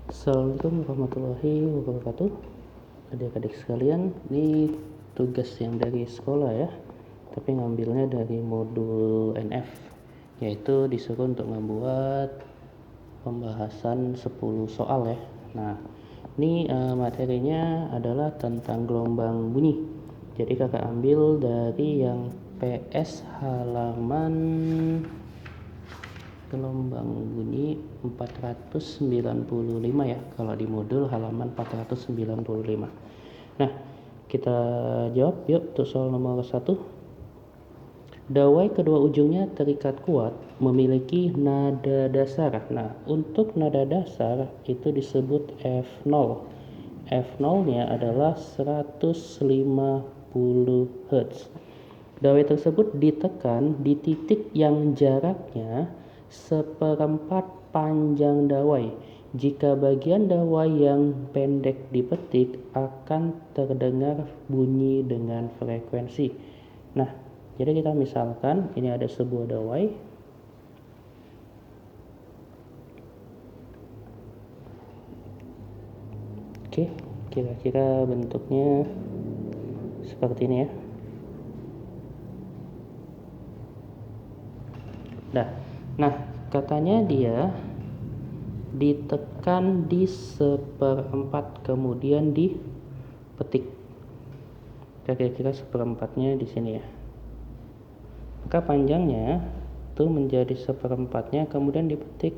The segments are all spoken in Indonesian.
Assalamualaikum warahmatullahi wabarakatuh. Adik-adik sekalian, ini tugas yang dari sekolah ya, tapi ngambilnya dari modul NF, yaitu disuruh untuk membuat pembahasan 10 soal ya. Nah, ini materinya adalah tentang gelombang bunyi. Jadi kakak ambil dari yang PS halaman gelombang bunyi 495 ya, kalau di modul halaman 495. Nah, kita jawab yuk untuk soal nomor 1. Dawai kedua ujungnya terikat kuat memiliki nada dasar. Nah, untuk nada dasar itu disebut F0. F0-nya adalah 150 Hz. Dawai tersebut ditekan di titik yang jaraknya seperempat panjang dawai. Jika bagian dawai yang pendek dipetik, akan terdengar bunyi dengan frekuensi. Nah, jadi kita misalkan ini ada sebuah dawai. Oke, kira-kira bentuknya seperti ini ya. Nah, katanya dia ditekan di seperempat kemudian dipetik. Kira-kira seperempatnya di sini ya. Maka panjangnya itu menjadi seperempatnya kemudian dipetik.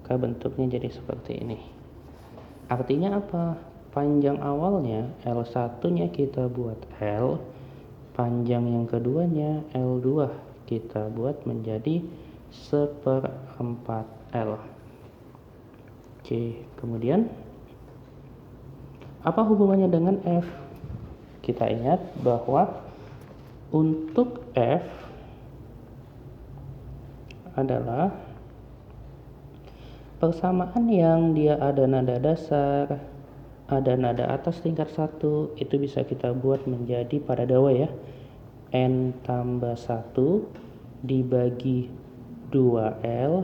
Maka bentuknya jadi seperti ini. Artinya apa? Panjang awalnya L1-nya kita buat L, panjang yang keduanya L2 kita buat menjadi seperempat L. Oke, kemudian apa hubungannya dengan F? Kita ingat bahwa untuk F adalah persamaan yang dia ada nada dasar, ada nada atas tingkat 1, itu bisa kita buat menjadi pada dawai ya. N tambah 1 dibagi 2L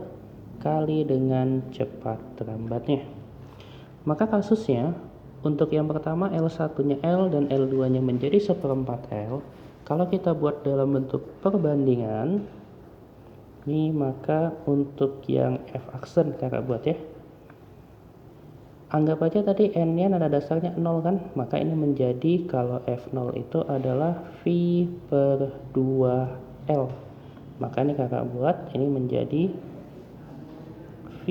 kali dengan cepat terambatnya. Maka kasusnya untuk yang pertama L1-nya L dan L2-nya menjadi seperempat L. Kalau kita buat dalam bentuk perbandingan, ini maka untuk yang F aksen kakak buat ya. Anggap aja tadi N-nya nada dasarnya 0 kan, maka ini menjadi kalau F0 itu adalah V per 2L. Maka ini kakak buat, ini menjadi V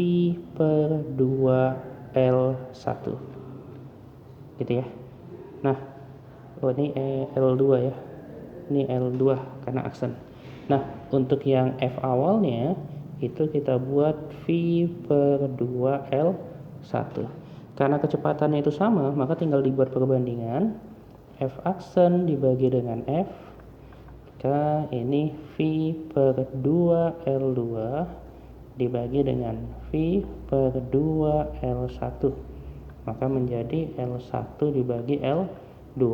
per 2L1 gitu ya. Nah, ini L2 ya, ini L2 karena aksen. Nah, untuk yang F awalnya itu kita buat V per 2L1. Karena kecepatannya itu sama, maka tinggal dibuat perbandingan F aksen dibagi dengan F, maka ini V per 2L2 dibagi dengan V per 2L1, maka menjadi L1 dibagi L2,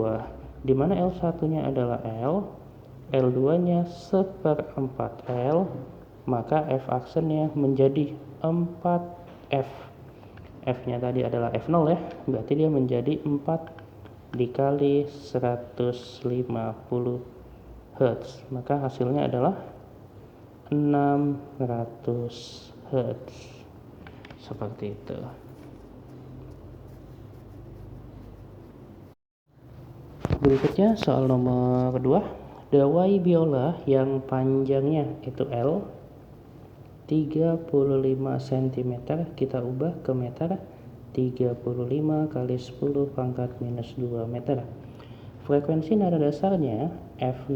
di mana L1-nya adalah L, L2-nya seperempat L, maka F aksennya menjadi 4F. F-nya tadi adalah F0 ya, berarti dia menjadi 4 dikali 150 Hz, maka hasilnya adalah 600 Hz. Seperti itu. Berikutnya soal nomor 2. Dawai biola yang panjangnya itu L 35 cm kita ubah ke meter, 35 kali 10 pangkat minus 2 meter. Frekuensi nada dasarnya F0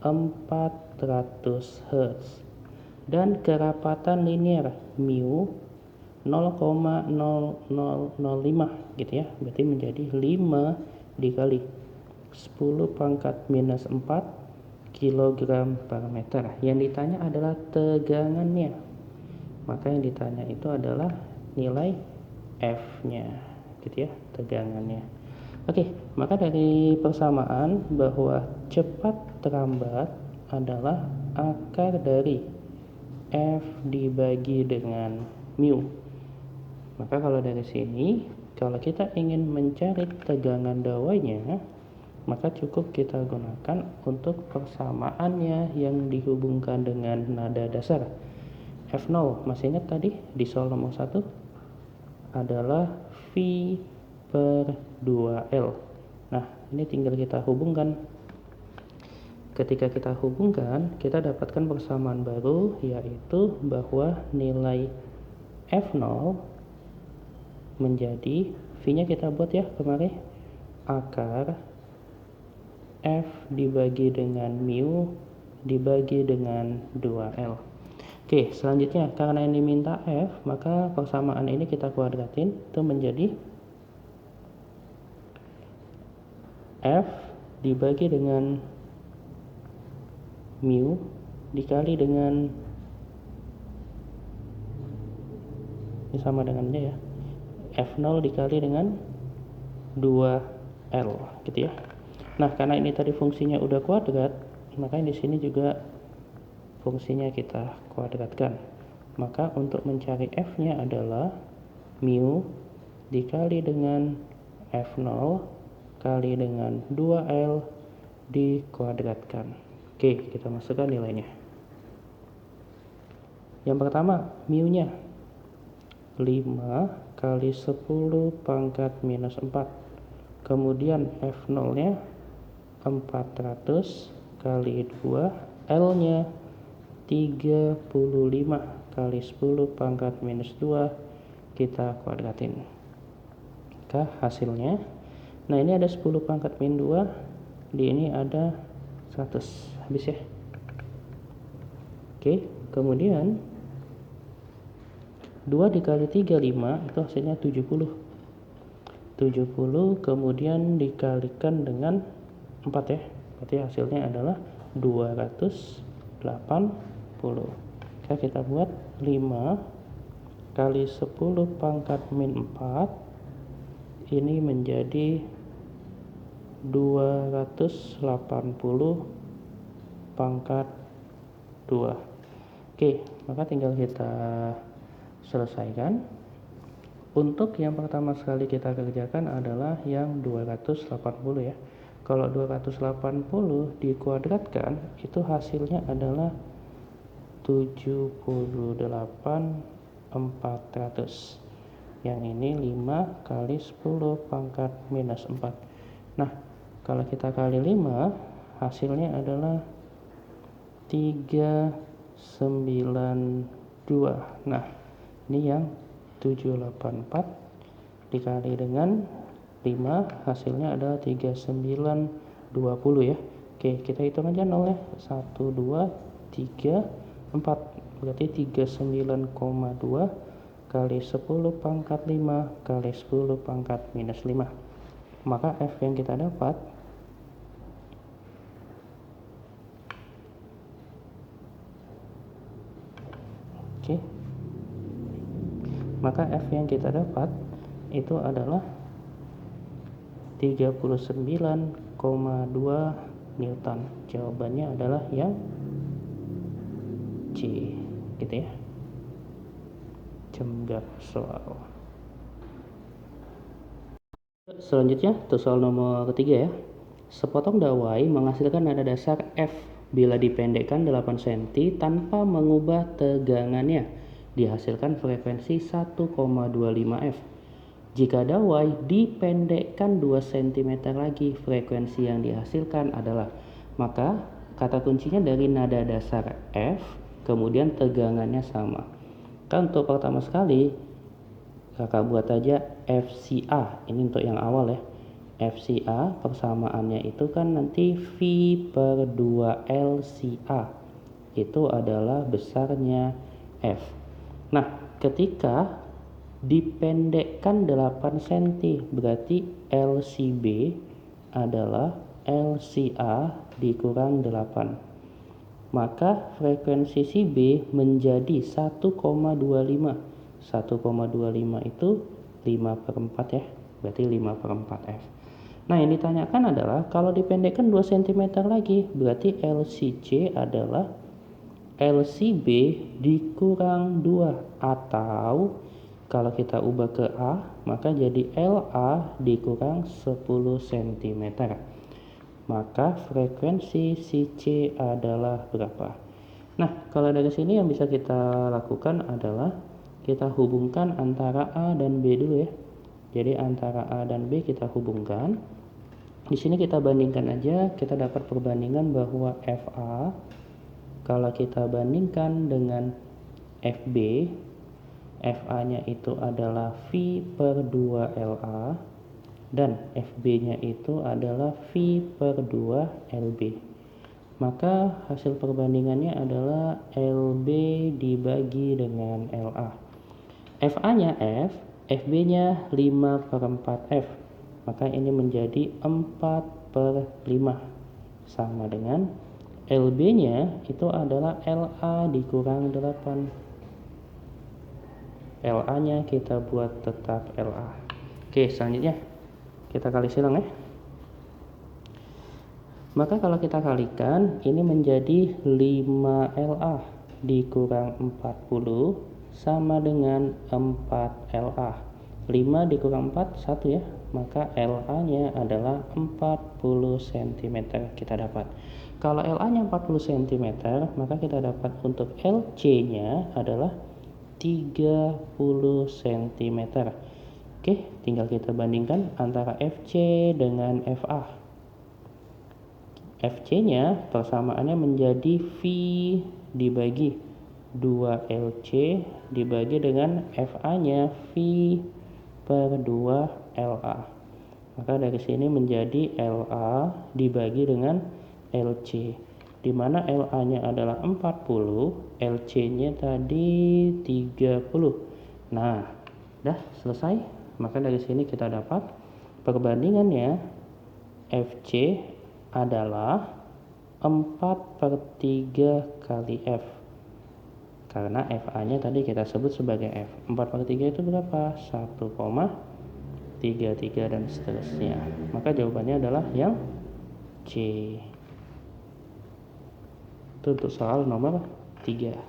400 Hz dan kerapatan linear mu 0,0005 gitu ya, berarti menjadi 5 dikali 10 pangkat minus 4 kg per meter. Yang ditanya adalah tegangannya, maka yang ditanya itu adalah nilai F-nya gitu ya, tegangannya. Oke, maka dari persamaan bahwa cepat terambat adalah akar dari F dibagi dengan mu. Maka kalau dari sini, kalau kita ingin mencari tegangan dawainya, maka cukup kita gunakan untuk persamaannya yang dihubungkan dengan nada dasar. F0, masih ingat tadi di soal nomor 1 adalah V per 2L. Nah, ini tinggal kita hubungkan. Ketika kita hubungkan, kita dapatkan persamaan baru, yaitu bahwa nilai F0 menjadi, V-nya kita buat ya kemarin, akar F dibagi dengan mu dibagi dengan 2L. Oke, selanjutnya karena yang diminta F, maka persamaan ini kita kuadratin, itu menjadi F dibagi dengan mu dikali dengan, ini sama dengannya ya, F0 dikali dengan 2L gitu ya. Nah, karena ini tadi fungsinya udah kuadrat, makanya di sini juga fungsinya kita kuadratkan. Maka untuk mencari F-nya adalah mu dikali dengan F0 kali dengan 2L dikuadratkan. Oke, kita masukkan nilainya. Yang pertama, mu-nya 5 kali 10 pangkat minus 4. Kemudian F0-nya 400 kali 2, L-nya 35 kali 10 pangkat minus 2, kita kuadratin. Maka hasilnya, nah ini ada 10 pangkat min 2, di ini ada 100, habis ya. Oke, kemudian 2 dikali 3, 5, itu hasilnya 70. 70 kemudian dikalikan dengan 4 ya, berarti hasilnya adalah 280. Maka kita buat 5 kali 10 pangkat min 4, ini menjadi 280 pangkat 2. Oke, maka tinggal kita selesaikan. Untuk yang pertama sekali kita kerjakan adalah yang 280 ya. Kalau 280 dikuadratkan, itu hasilnya adalah 78.400. Yang ini 5 kali 10 pangkat minus 4. Nah, kalau kita kali 5, hasilnya adalah 392. Nah, ini yang 784 dikali dengan 5, hasilnya adalah 3920 ya. Oke, kita hitung aja 0 ya. 1, 2, 3, 4. Berarti 39,2 kali 10 pangkat 5 kali 10 pangkat minus 5. Maka F yang kita dapat maka F yang kita dapat itu adalah 39,2 Newton. Jawabannya adalah yang C, gitu ya. Jemgat soal. Selanjutnya untuk soal nomor ketiga ya. Sepotong dawai menghasilkan nada dasar F bila dipendekkan 8 cm tanpa mengubah tegangannya. Dihasilkan frekuensi 1,25 F. Jika dawai dipendekkan 2 cm lagi, frekuensi yang dihasilkan adalah, maka kata kuncinya dari nada dasar F, kemudian tegangannya sama. Kan untuk pertama sekali, kakak buat aja FCA, ini untuk yang awal ya. FCA persamaannya itu kan nanti V per 2LCA, itu adalah besarnya F. Nah, ketika dipendekkan 8 cm, berarti LCB adalah LCA dikurang 8. Maka frekuensi si B menjadi 1,25. 1,25 itu 5/4 ya, berarti 5/4 F. Nah, yang ditanyakan adalah kalau dipendekkan 2 cm lagi, berarti LCC adalah LCB dikurang 2, atau Kalau kita ubah ke A, maka jadi LA dikurang 10 cm. Maka frekuensi si C adalah berapa? Nah, kalau dari sini yang bisa kita lakukan adalah kita hubungkan antara A dan B dulu ya. Jadi antara A dan B kita hubungkan. Di sini kita bandingkan aja, kita dapat perbandingan bahwa FA kalau kita bandingkan dengan FB, FA-nya itu adalah V per 2LA dan FB-nya itu adalah V per 2LB. Maka hasil perbandingannya adalah LB dibagi dengan LA. FA-nya F, FB-nya 5 per 4F. Maka ini menjadi 4 per 5. Sama dengan LB-nya itu adalah LA dikurang 8. LA-nya kita buat tetap LA. Oke, selanjutnya kita kali silang ya. Maka kalau kita kalikan, ini menjadi 5LA dikurang 40 sama dengan 4LA. 5 dikurang 4, 1 ya. Maka LA-nya adalah 40 cm kita dapat. Kalau LA-nya 40 cm, maka kita dapat untuk LC-nya adalah 30 cm. Oke, tinggal kita bandingkan antara FC dengan FA. FC-nya persamaannya menjadi V dibagi 2LC dibagi dengan FA-nya V per 2LA. Maka dari sini menjadi LA dibagi dengan LC, di mana LA-nya adalah 40, LC-nya tadi 30. Nah, dah selesai. Maka dari sini kita dapat perbandingannya FC adalah 4/3 kali F. Karena FA-nya tadi kita sebut sebagai F. 4/3 itu berapa? 1,33 dan seterusnya. Maka jawabannya adalah yang C. Itu untuk soal nomor 3.